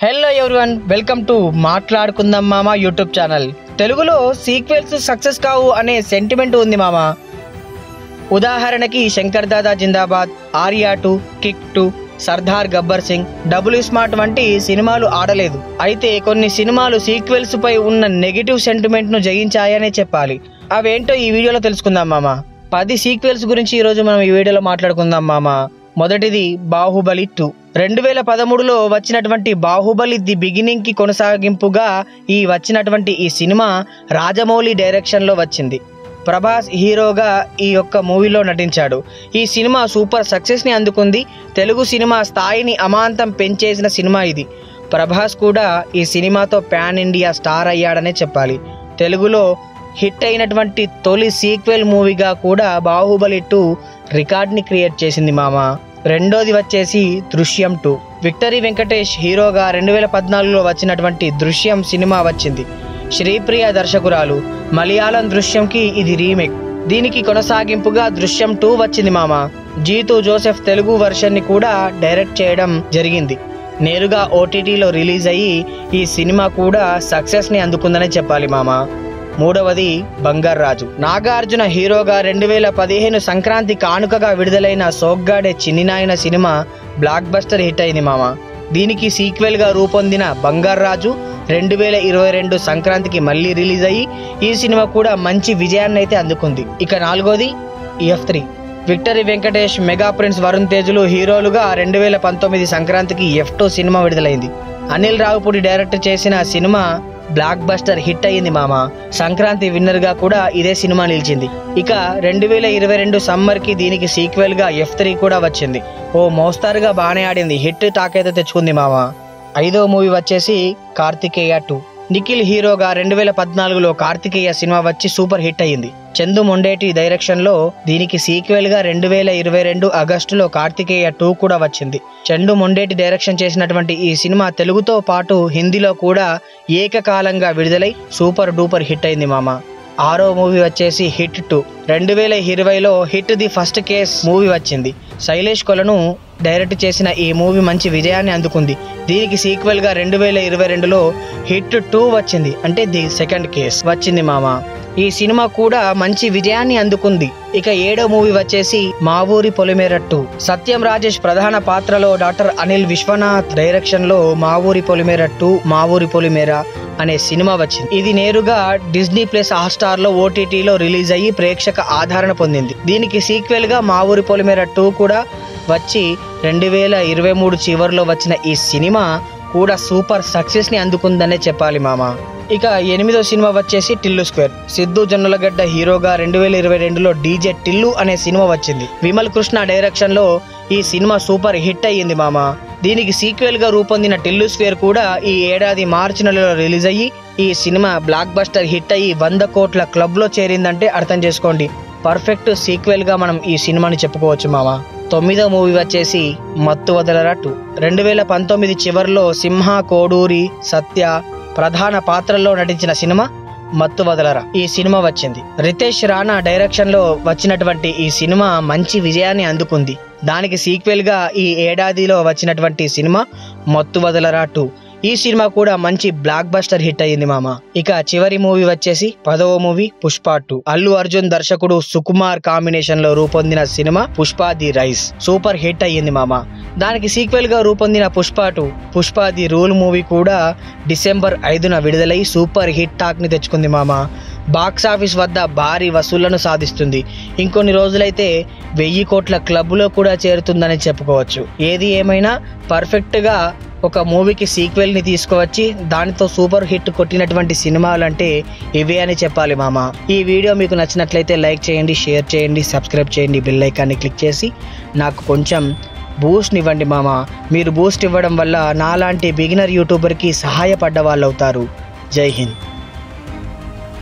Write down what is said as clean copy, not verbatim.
Hello everyone, welcome to మాట్లాడుకుందాం మామ YouTube channel. తెలుగులో సీక్వెల్స్ సక్సెస్ కావు అనే సెంటిమెంట్ ఉంది మామ. ఉదాహరణకి Shankar Dada Zindabad, Arya 2, kick 2, Sardar Gabbar Singh, double smart వంటి సినిమాలు ఆడలేదు. అయితే కొన్ని సినిమాలు సీక్వెల్స్ పై ఉన్న నెగిటివ్ సెంటిమెంట్ ను జయించాయనే చెప్పాలి. అవేంటో ఈ వీడియోలో తెలుసుకుందాం మామ. 10 సీక్వెల్స్ గురించి ఈరోజు మనం ఈ వీడియోలో మాట్లాడుకుందాం మామ. మొదటిది బాహుబలి 2. 2013లో వచ్చినటువంటి బాహుబలి ది బిగినింగ్ కి కొనసాగింపుగా వచ్చినటువంటి ఈ సినిమా రాజమౌళి డైరెక్షన్ లో వచ్చింది. ప్రభాస్ హీరోగా ఈ యొక్క మూవీలో నటించాడు. ఈ సినిమా సూపర్ సక్సెస్ ని అందుకుంది. తెలుగు సినిమా స్థాయిని అమాంతం పెంచేసిన సినిమా ఇది. ప్రభాస్ కూడా ఈ సినిమాతో పాన్ ఇండియా స్టార్ అయ్యాడనే చెప్పాలి. తెలుగులో హిట్ అయినటువంటి తొలి సీక్వెల్ మూవీగా కూడా బాహుబలి 2 రికార్డ్ ని క్రియేట్ చేసింది మామ. రెండోది వచ్చేసి దృశ్యం 2. విక్టరీ వెంకటేష్ హీరోగా 2014లో వచ్చినటువంటి దృశ్యం సినిమా వచ్చింది. శ్రీప్రియ దర్శకురాలు. మలయాళం దృశ్యంకి ఇది రీమేక్. దీనికి కొనసాగింపుగా దృశ్యం 2 వచ్చింది మామ. జీతూ జోసెఫ్ తెలుగు వర్షన్ ని కూడా డైరెక్ట్ చేయడం జరిగింది. నేరుగా ఓటీటీలో రిలీజ్ అయ్యి ఈ సినిమా కూడా సక్సెస్ ని అందుకుందనే చెప్పాలి మామ. మూడవది బంగారు రాజు. నాగార్జున హీరోగా 2015 సంక్రాంతి కానుకగా విడుదలైన Soggade Chinni Nayana cinema block buster hit అయింది మామ. దీనికి సీక్వెల్ గా రూపొందిన బంగారు రాజు 2022 సంక్రాంతికి మళ్ళీ రిలీజ్ అయ్యి ఈ సినిమా కూడా మంచి విజయాన్ని అయితే అందుకుంది. ఇక నాలుగోది F3. Victory Venkatesh, mega prince Varun తేజులు హీరోలుగా 2019 సంక్రాంతికి F2 సినిమా విడుదలైంది. అనిల్ రావుపూడి డైరెక్ట్ చేసిన సినిమా బ్లాక్ బస్టర్ హిట్ అయ్యింది మామ. సంక్రాంతి విన్నర్ గా కూడా ఇదే సినిమా నిలిచింది. ఇక 2022 సమ్మర్ కి దీనికి సీక్వెల్ గా F3 కూడా వచ్చింది. ఓ మోస్తారుగా బానే ఆడింది. హిట్ టాక్ అయితే తెచ్చుకుంది మామ. ఐదో మూవీ వచ్చేసి కార్తికేయ 2. నిఖిల్ హీరోగా 2014లో కార్తికేయ సినిమా వచ్చి సూపర్ హిట్ అయ్యింది. చందు మొండేటి డైరెక్షన్ లో దీనికి సీక్వెల్ గా 2022 ఆగస్టులో కార్తికేయ 2 కూడా వచ్చింది. చందు మొండేటి డైరెక్షన్ చేసినటువంటి ఈ సినిమా తెలుగుతో పాటు హిందీలో కూడా ఏకకాలంగా విడుదలై సూపర్ డూపర్ హిట్ అయింది మామ. ఆరో మూవీ వచ్చేసి హిట్ 2. 2020లో hit the first case movie వచ్చింది. శైలేష్ కొలను డైరెక్ట్ చేసిన ఈ మూవీ మంచి విజయాన్ని అందుకుంది. దీనికి సీక్వెల్ గా 2022లో హిట్ 2 వచ్చింది. అంటే ది సెకండ్ కేస్ వచ్చింది మామ. ఈ సినిమా కూడా మంచి విజయాన్ని అందుకుంది. ఇక ఏడో మూవీ వచ్చేసి మా ఊరి పొలిమేర 2. సత్యం రాజేష్ ప్రధాన పాత్రలో డాక్టర్ అనిల్ విశ్వనాథ్ డైరెక్షన్ లో మా ఊరి పొలిమేర 2 మా ఊరి పొలిమేర అనే సినిమా వచ్చింది. ఇది నేరుగా డిజ్నీ ప్లస్ హాట్‌స్టార్ లో ఓటీటీలో రిలీజ్ అయ్యి ప్రేక్షక ఆదరణ పొందింది. దీనికి సీక్వెల్ గా మా ఊరి పొలిమేర 2 కూడా వచ్చి 2023 చివరిలో వచ్చిన ఈ సినిమా కూడా సూపర్ సక్సెస్ ని అందుకుందనే చెప్పాలి మామ. ఇక ఎనిమిదో సినిమా వచ్చేసి టిల్లు స్క్వేర్. సిద్ధు జొన్నలగడ్డ హీరోగా 2022లో డీజే టిల్లు అనే సినిమా వచ్చింది. విమల్ కృష్ణ డైరెక్షన్ లో ఈ సినిమా సూపర్ హిట్ అయ్యింది మామ. దీనికి సీక్వెల్ గా రూపొందిన టిల్లు స్క్వేర్ కూడా ఈ ఏడాది మార్చి నెలలో రిలీజ్ అయ్యి ఈ సినిమా బ్లాక్ బస్టర్ హిట్ అయ్యి 100 కోట్ల క్లబ్ లో చేరిందంటే అర్థం చేసుకోండి. పర్ఫెక్ట్ సీక్వెల్ గా మనం ఈ సినిమాని చెప్పుకోవచ్చు మామ. తొమ్మిదో మూవీ వచ్చేసి మత్తు వదలరా 2. 2019 చివరిలో సింహ, కోడూరి, సత్య ప్రధాన పాత్రల్లో నటించిన సినిమా మత్తు వదలరా ఈ సినిమా వచ్చింది. రితేష్ రాణా డైరెక్షన్ లో వచ్చినటువంటి ఈ సినిమా మంచి విజయాన్ని అందుకుంది. దానికి సీక్వెల్ గా ఈ ఏడాదిలో వచ్చినటువంటి సినిమా మత్తు వదలరా 2. ఈ సినిమా కూడా మంచి బ్లాక్ బస్టర్ హిట్ అయ్యింది మామ. ఇక చివరి మూవీ వచ్చేసి 10వ మూవీ పుష్ప 2. అల్లు అర్జున్ దర్శకుడు సుకుమార్ కాంబినేషన్ లో రూపొందిన cinema Pushpa the rice super hit అయ్యింది మామ. దానికి సీక్వెల్ గా రూపొందిన Pushpa 2 Pushpa the rule movie కూడా డిసెంబర్ 5న విడుదలై సూపర్ హిట్ టాక్ ని తెచ్చుకుంది మామ. బాక్స్ ఆఫీస్ వద్ద భారీ వసూళ్లను సాధిస్తుంది. ఇంకొన్ని రోజులైతే 1000 కోట్ల క్లబ్ లో కూడా చేరుతుందని చెప్పుకోవచ్చు. ఏది ఏమైనా పర్ఫెక్ట్ గా ఒక మూవీకి సీక్వెల్ ని తీసుకువచ్చి దానితో సూపర్ హిట్ కొట్టినటువంటి సినిమాలు అంటే ఇవే అని చెప్పాలి మామ. ఈ వీడియో మీకు నచ్చినట్లయితే లైక్ చేయండి, షేర్ చేయండి, సబ్స్క్రైబ్ చేయండి, బెల్ ఐకాన్ని క్లిక్ చేసి నాకు కొంచెం బూస్ట్ ఇవ్వండి మామ. మీరు బూస్ట్ ఇవ్వడం వల్ల నాలాంటి బిగినర్ యూట్యూబర్ కి సహాయపడ్డ వాళ్ళు అవుతారు. జై హింద్.